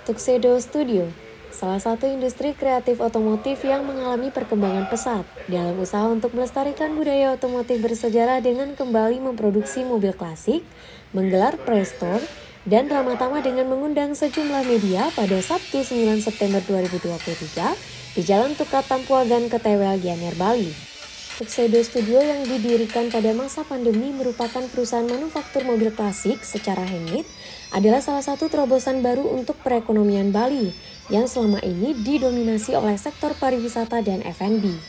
Tuxedo Studio, salah satu industri kreatif otomotif yang mengalami perkembangan pesat dalam usaha untuk melestarikan budaya otomotif bersejarah dengan kembali memproduksi mobil klasik, menggelar press tour, dan ramah-tamah dengan mengundang sejumlah media pada Sabtu 9 September 2023 di Jalan Tukat Tampuagan, Ketewel, Gianyar, Bali. Tuxedo Studio yang didirikan pada masa pandemi merupakan perusahaan manufaktur mobil klasik secara handmade adalah salah satu terobosan baru untuk perekonomian Bali yang selama ini didominasi oleh sektor pariwisata dan F&B.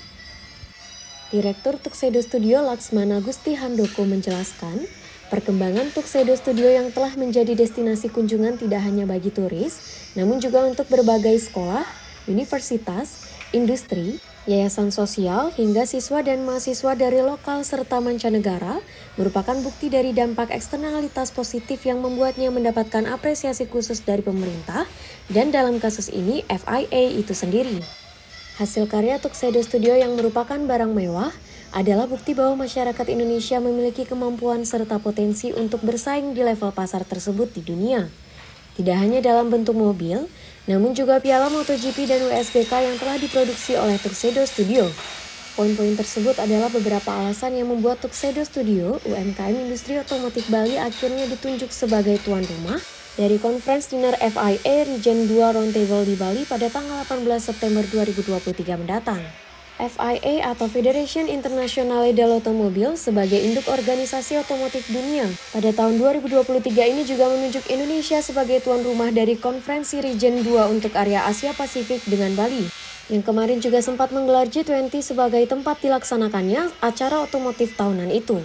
Direktur Tuxedo Studio Laksmana Gusti Handoko menjelaskan, perkembangan Tuxedo Studio yang telah menjadi destinasi kunjungan tidak hanya bagi turis, namun juga untuk berbagai sekolah, universitas, industri, yayasan sosial, hingga siswa dan mahasiswa dari lokal serta mancanegara merupakan bukti dari dampak eksternalitas positif yang membuatnya mendapatkan apresiasi khusus dari pemerintah dan dalam kasus ini FIA itu sendiri. Hasil karya Tuxedo Studio yang merupakan barang mewah adalah bukti bahwa masyarakat Indonesia memiliki kemampuan serta potensi untuk bersaing di level pasar tersebut di dunia. Tidak hanya dalam bentuk mobil, namun juga piala MotoGP dan USBK yang telah diproduksi oleh Tuxedo Studio. Poin-poin tersebut adalah beberapa alasan yang membuat Tuxedo Studio, UMKM industri otomotif Bali akhirnya ditunjuk sebagai tuan rumah dari Conference Dinner FIA Region 2 Roundtable di Bali pada tanggal 18 September 2023 mendatang. FIA atau Federation Internationale dell'Automobile sebagai induk organisasi otomotif dunia pada tahun 2023 ini juga menunjuk Indonesia sebagai tuan rumah dari konferensi Region 2 untuk area Asia Pasifik dengan Bali, yang kemarin juga sempat menggelar G20 sebagai tempat dilaksanakannya acara otomotif tahunan itu.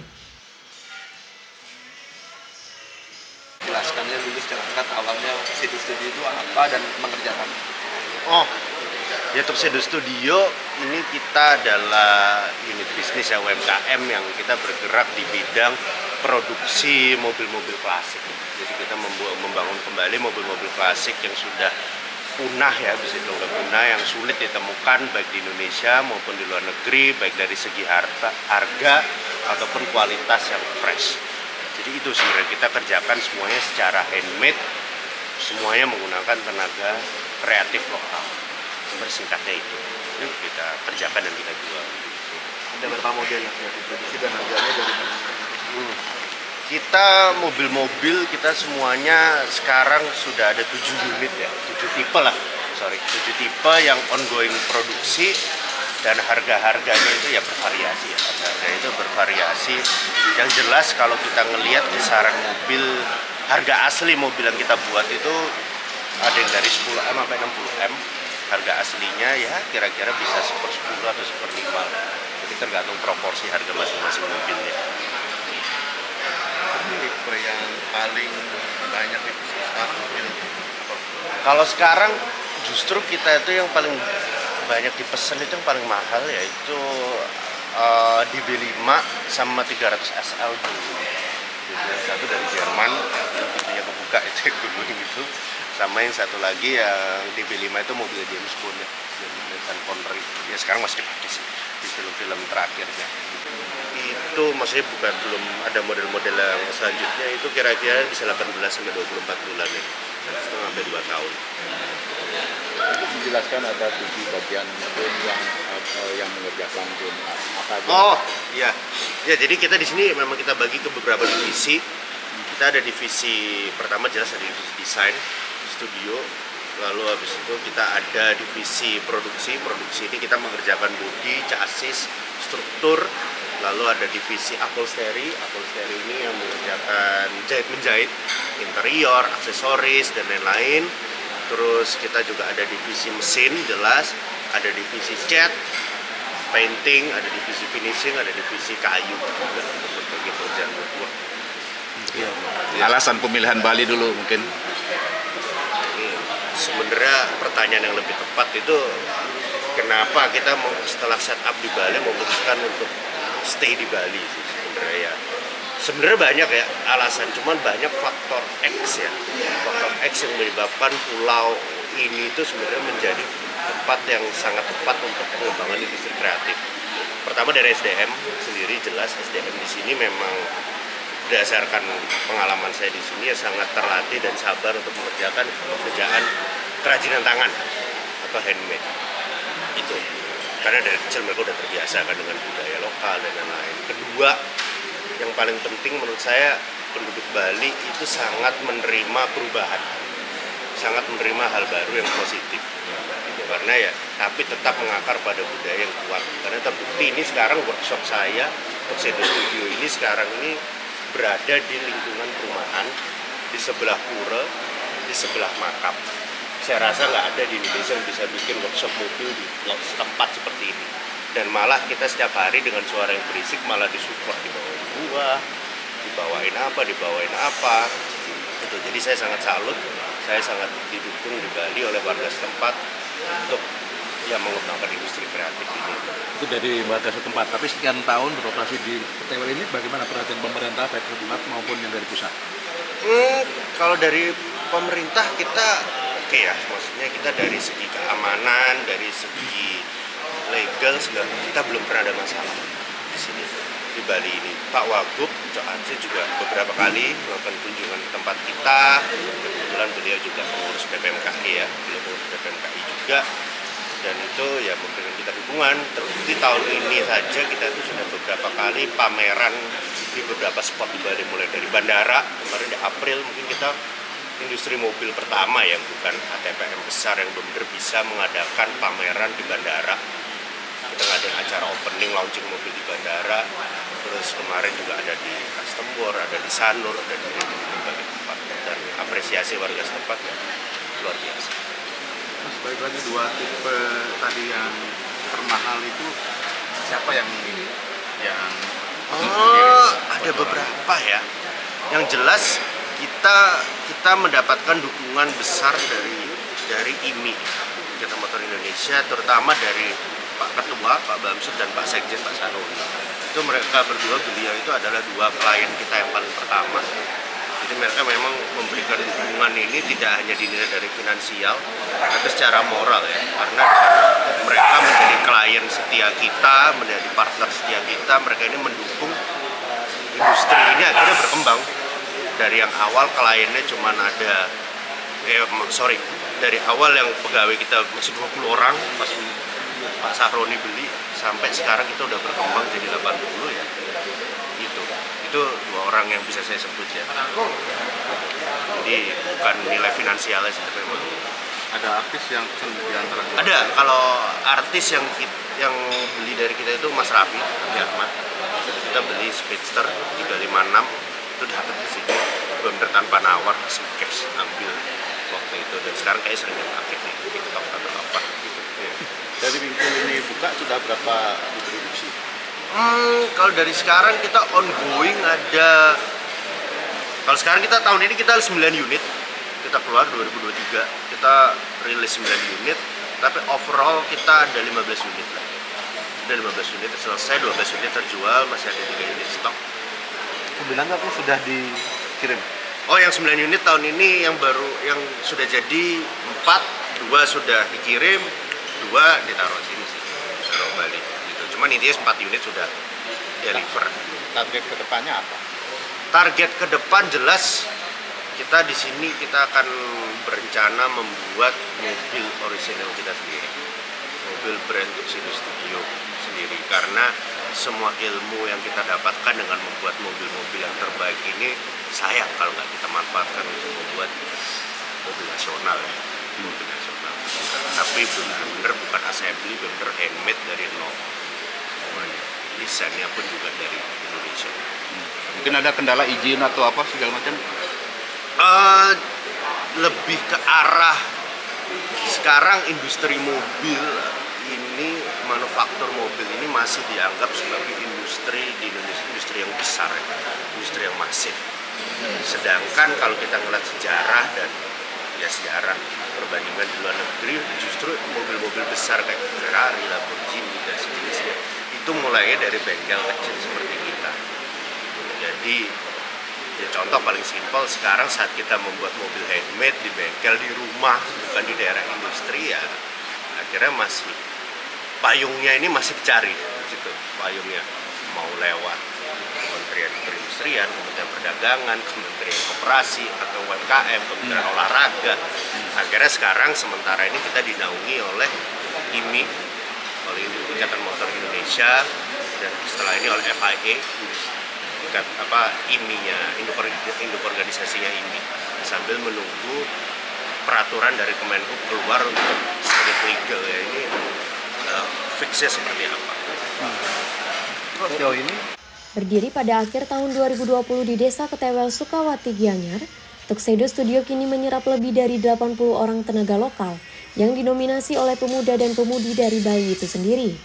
Jelaskannya dulu secara singkat awalnya Tuxedo Studio itu apa dan mengerjakan. Ya, Tuxedo Studio ini kita adalah unit bisnis ya UMKM yang kita bergerak di bidang produksi mobil-mobil klasik. Jadi kita membangun kembali mobil-mobil klasik yang sudah punah ya, bisa dibilang punah, yang sulit ditemukan baik di Indonesia maupun di luar negeri, baik dari segi harga ataupun kualitas yang fresh. Jadi itu sebenarnya kita kerjakan semuanya secara handmade, semuanya menggunakan tenaga kreatif lokal. Bersingkatnya itu kita kerjakan dan kita jual. Ada berapa model yang diproduksi dan harganya dari mana? Kita mobil-mobil kita semuanya sekarang sudah ada 7 unit ya, 7 tipe lah. 7 tipe yang ongoing produksi dan harga-harganya itu ya bervariasi ya. Harga itu bervariasi. Yang jelas kalau kita ngelihat kisaran mobil, harga asli mobil yang kita buat itu ada yang dari 10M sampai 60M. Harga aslinya ya kira-kira bisa 1/10 atau 1/5. Jadi tergantung proporsi harga masing-masing mobilnya. Tipe yang paling banyak dipesan sekarang mobil apa? Kalau sekarang justru kita itu yang paling banyak dipesan itu yang paling mahal yaitu DB5 sama 300 SL dulu. Jadi satu dari Jerman yang pintunya kebuka itu yang dulu gitu. Sama yang satu lagi yang DB5 itu mobil James Bond ya, Sean Connery. Ya sekarang masih dipakai sih di film-film terakhirnya. Itu maksudnya belum ada model-model yang selanjutnya, itu kira-kira bisa 18 sampai 24 bulan ya. 1,5 sampai 2 tahun. Untuk menjelaskan ada 7 bagian yang mengerjakan apa aja? Oh, iya. Ya, jadi kita di sini memang kita bagi ke beberapa divisi. Kita ada divisi pertama jelas ada divisi desain, studio, lalu habis itu kita ada divisi produksi ini kita mengerjakan bodi, chassis, struktur, lalu ada divisi upholstery ini yang mengerjakan jahit-menjahit, interior, aksesoris dan lain-lain. Terus kita juga ada divisi mesin jelas, ada divisi cat, painting, ada divisi finishing, ada divisi kayu juga untuk berbagai pekerjaan woodwork. Ya. Alasan pemilihan Bali dulu mungkin. Sebenarnya pertanyaan yang lebih tepat itu kenapa kita setelah setup di Bali memutuskan untuk stay di Bali sih sebenarnya ya. Sebenarnya banyak ya alasan, cuman banyak faktor X ya. Faktor X yang menyebabkan pulau ini itu sebenarnya menjadi tempat yang sangat tepat untuk pengembangan industri kreatif. Pertama dari SDM sendiri, jelas SDM di sini memang berdasarkan pengalaman saya di sini ya sangat terlatih dan sabar untuk mengerjakan pekerjaan kerajinan tangan atau handmade itu, karena dari kecil mereka udah terbiasa kan dengan budaya lokal dan lain-lain. Kedua, yang paling penting menurut saya, penduduk Bali itu sangat menerima perubahan, sangat menerima hal baru yang positif gitu. Karena ya, tapi tetap mengakar pada budaya yang kuat. Karena terbukti ini sekarang workshop saya untuk Sedo Studio ini sekarang ini berada di lingkungan perumahan, di sebelah pura, di sebelah makam. Saya rasa nggak ada di Indonesia yang bisa bikin workshop mobil di tempat seperti ini. Dan malah kita setiap hari dengan suara yang berisik malah disupport, dibawain buah, dibawain apa gitu. Jadi saya sangat salut, saya sangat didukung di Bali oleh warga setempat untuk ya mengembangkan industri kreatif ini. Itu dari warga setempat, tapi sekian tahun beroperasi di PTWL ini bagaimana perhatian pemerintah baik setempat maupun yang dari pusat? Kalau dari pemerintah kita oke ya, maksudnya kita dari segi keamanan, dari segi legal segala, kita belum pernah ada masalah di sini di Bali ini. Pak Wagub Cok Aceh juga beberapa kali melakukan kunjungan ke tempat kita. Kebetulan beliau juga pengurus PPMKI ya, beliau pengurus PPMKI juga, dan itu ya memberikan kita dukungan. Terbukti tahun ini saja kita itu sudah beberapa kali pameran di beberapa spot di Bali, mulai dari bandara kemarin di April, mungkin kita industri mobil pertama yang bukan ATPM besar yang benar-benar bisa mengadakan pameran di bandara. Kita ngadain acara opening launching mobil di bandara, terus kemarin juga ada di Custom War, ada di Sanur, ada di berbagai tempat, dan apresiasi warga setempat ya luar biasa. Mas, balik lagi dua tipe tadi yang termahal itu siapa yang ini? Yang Ada beberapa ya. Yang jelas kita mendapatkan dukungan besar dari IMI, Ikatan Motor Indonesia, terutama dari Pak Ketua, Pak Bamsud, dan Pak Sekjen, Pak Saroni. Itu mereka berdua, beliau itu adalah dua klien kita yang paling pertama. Jadi mereka memang memberikan dukungan ini tidak hanya dinilai dari finansial, tapi secara moral ya. Karena mereka menjadi klien setia kita, menjadi partner setia kita, mereka ini mendukung industri ini akhirnya berkembang. Dari yang awal kliennya cuma ada, dari awal yang pegawai kita masih 20 orang, pas Pak Sahroni beli, sampai sekarang kita udah berkembang jadi 80 ya. Itu dua orang yang bisa saya sebut ya. Jadi bukan nilai finansialnya sih, tapi memang ada artis yang pesen di antara ada. Kalau artis yang beli dari kita itu Mas Raffi Ahmad, kita beli Speedster 356, itu dapat ke sini bener tanpa nawar, langsung cash ambil waktu itu, dan sekarang kayak sering pakai nih TikTok atau apa gitu ya. Dari bingkul ini buka sudah berapa diproduksi? Kalau dari sekarang kita ongoing ada, kalau sekarang kita tahun ini kita 9 unit kita keluar 2023, kita rilis 9 unit, tapi overall kita ada 15 unit lah. Ada 15 unit selesai, 12 unit terjual, masih ada 3 unit stok. 9 aku sudah dikirim. Oh, yang 9 unit tahun ini yang baru, yang sudah jadi 4, 2 sudah dikirim, 2 ditaruh sini sih, taruh Bali gitu. Cuman intinya 4 unit sudah deliver. Target kedepannya apa? Target ke depan jelas kita di sini kita akan berencana membuat mobil orisinal kita sendiri, mobil brand untuk Sedo Studio sendiri, karena semua ilmu yang kita dapatkan dengan membuat mobil-mobil yang terbaik ini sayang kalau nggak kita manfaatkan untuk membuat mobil nasional ya, mobil nasional. Tapi benar-benar bukan assembly, benar handmade dari nol. Desainnya pun juga dari Indonesia. Mungkin ada kendala izin atau apa segala macam? Lebih ke arah sekarang industri mobil ini, manufaktur mobil ini masih dianggap sebagai industri di Indonesia, industri yang besar, industri yang masif. Sedangkan kalau kita ngeliat sejarah dan ya sejarah perbandingan di luar negeri, justru mobil-mobil besar kayak Ferrari, Lamborghini dan sejenisnya itu mulainya dari bengkel kecil seperti kita. Jadi ya contoh paling simpel, sekarang saat kita membuat mobil handmade di bengkel di rumah, bukan di daerah industri, ya akhirnya masih payungnya ini masih dicari gitu, payungnya mau lewat Kementerian Perindustrian, Kementerian Perdagangan, Kementerian Koperasi atau UMKM, Kementerian Olahraga. Akhirnya sekarang sementara ini kita dinaungi oleh IMI, oleh Ikatan Motor Indonesia, dan setelah ini oleh FIA, IMI-nya, induk organisasinya IMI, sambil menunggu peraturan dari Kemenhub keluar untuk street legal ya. Ini fixnya seperti apa? Sejauh ini Berdiri pada akhir tahun 2020 di Desa Ketewel, Sukawati, Gianyar, Tuxedo Studio kini menyerap lebih dari 80 orang tenaga lokal yang didominasi oleh pemuda dan pemudi dari Bali itu sendiri.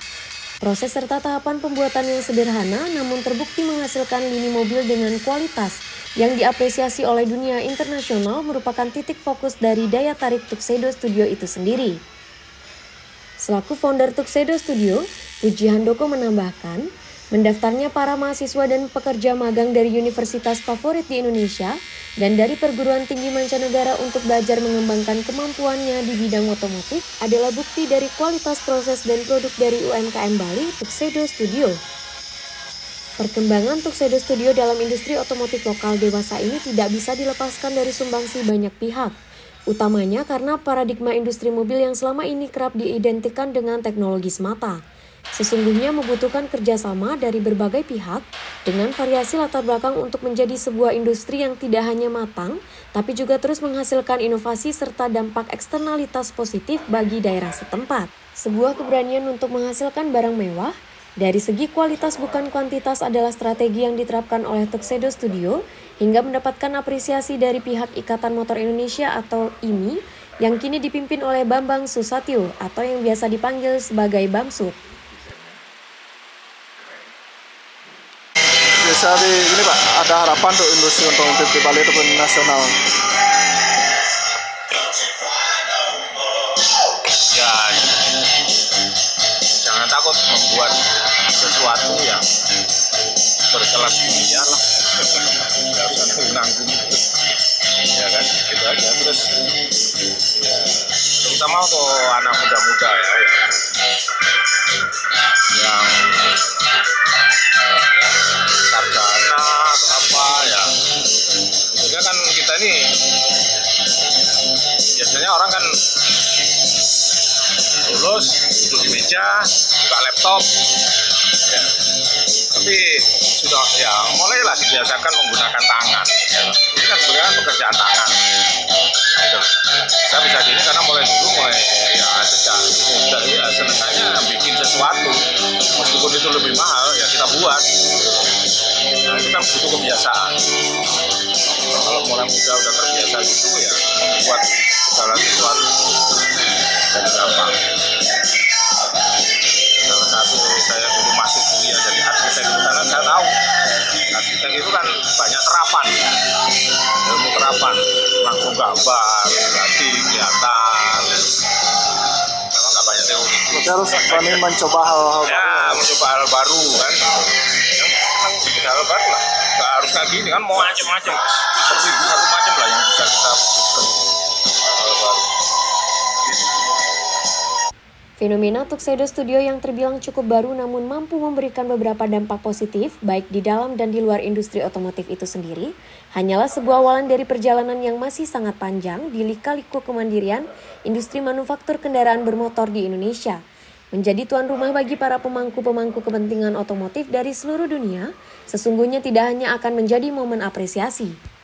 Proses serta tahapan pembuatan yang sederhana namun terbukti menghasilkan lini mobil dengan kualitas yang diapresiasi oleh dunia internasional merupakan titik fokus dari daya tarik Tuxedo Studio itu sendiri. Selaku founder Tuxedo Studio, Puji Handoko menambahkan, mendaftarnya para mahasiswa dan pekerja magang dari universitas favorit di Indonesia dan dari perguruan tinggi mancanegara untuk belajar mengembangkan kemampuannya di bidang otomotif adalah bukti dari kualitas proses dan produk dari UMKM Bali, Tuxedo Studio. Perkembangan Tuxedo Studio dalam industri otomotif lokal dewasa ini tidak bisa dilepaskan dari sumbangsi banyak pihak, utamanya karena paradigma industri mobil yang selama ini kerap diidentikan dengan teknologi semata. Sesungguhnya membutuhkan kerjasama dari berbagai pihak dengan variasi latar belakang untuk menjadi sebuah industri yang tidak hanya matang, tapi juga terus menghasilkan inovasi serta dampak eksternalitas positif bagi daerah setempat. Sebuah keberanian untuk menghasilkan barang mewah, dari segi kualitas bukan kuantitas adalah strategi yang diterapkan oleh Tuxedo Studio hingga mendapatkan apresiasi dari pihak Ikatan Motor Indonesia atau IMI yang kini dipimpin oleh Bambang Susatyo atau yang biasa dipanggil sebagai Bamsud. Bisa ini Pak, ada harapan untuk industri otomotif di Bali ataupun nasional? Ya, jangan takut membuat sesuatu yang berkelas dunia lah. Nggak usah nanggung-nanggung. Ya kan, gitu aja. Terus, ya, terutama untuk anak muda-muda ya. Yang sarjana atau apa ya. Biasanya kan kita ini, biasanya orang kan lulus, duduk di meja, buka laptop, ya. Tapi sudah ya mulailah dibiasakan menggunakan tangan. Ya. Ini kan sebenarnya pekerjaan tangan. Gitu. Saya bisa gini karena mulai ya sejak muda ya senengannya bikin sesuatu, meskipun itu lebih mahal ya kita buat. Nah, itu kan butuh kebiasaan. Kalau mulai muda udah terbiasa gitu ya membuat segala sesuatu jadi gampang. Salah satu saya dulu masuk kuliah jadi arsitek itu karena saya tahu arsitek itu kan banyak terapan, ilmu terapan, langsung gambar, jadi kelihatan. Memang nggak banyak teori. Kita harus berani mencoba hal-hal ya, baru. mencoba hal baru kan. Yang senang bikin hal baru lah. Nggak harus kayak gini kan, mau macam-macam, satu macam lah yang bisa kita wujudkan hal baru. Fenomena Tuxedo Studio yang terbilang cukup baru namun mampu memberikan beberapa dampak positif baik di dalam dan di luar industri otomotif itu sendiri hanyalah sebuah awalan dari perjalanan yang masih sangat panjang di lika-liku kemandirian industri manufaktur kendaraan bermotor di Indonesia. Menjadi tuan rumah bagi para pemangku-pemangku kepentingan otomotif dari seluruh dunia, sesungguhnya tidak hanya akan menjadi momen apresiasi.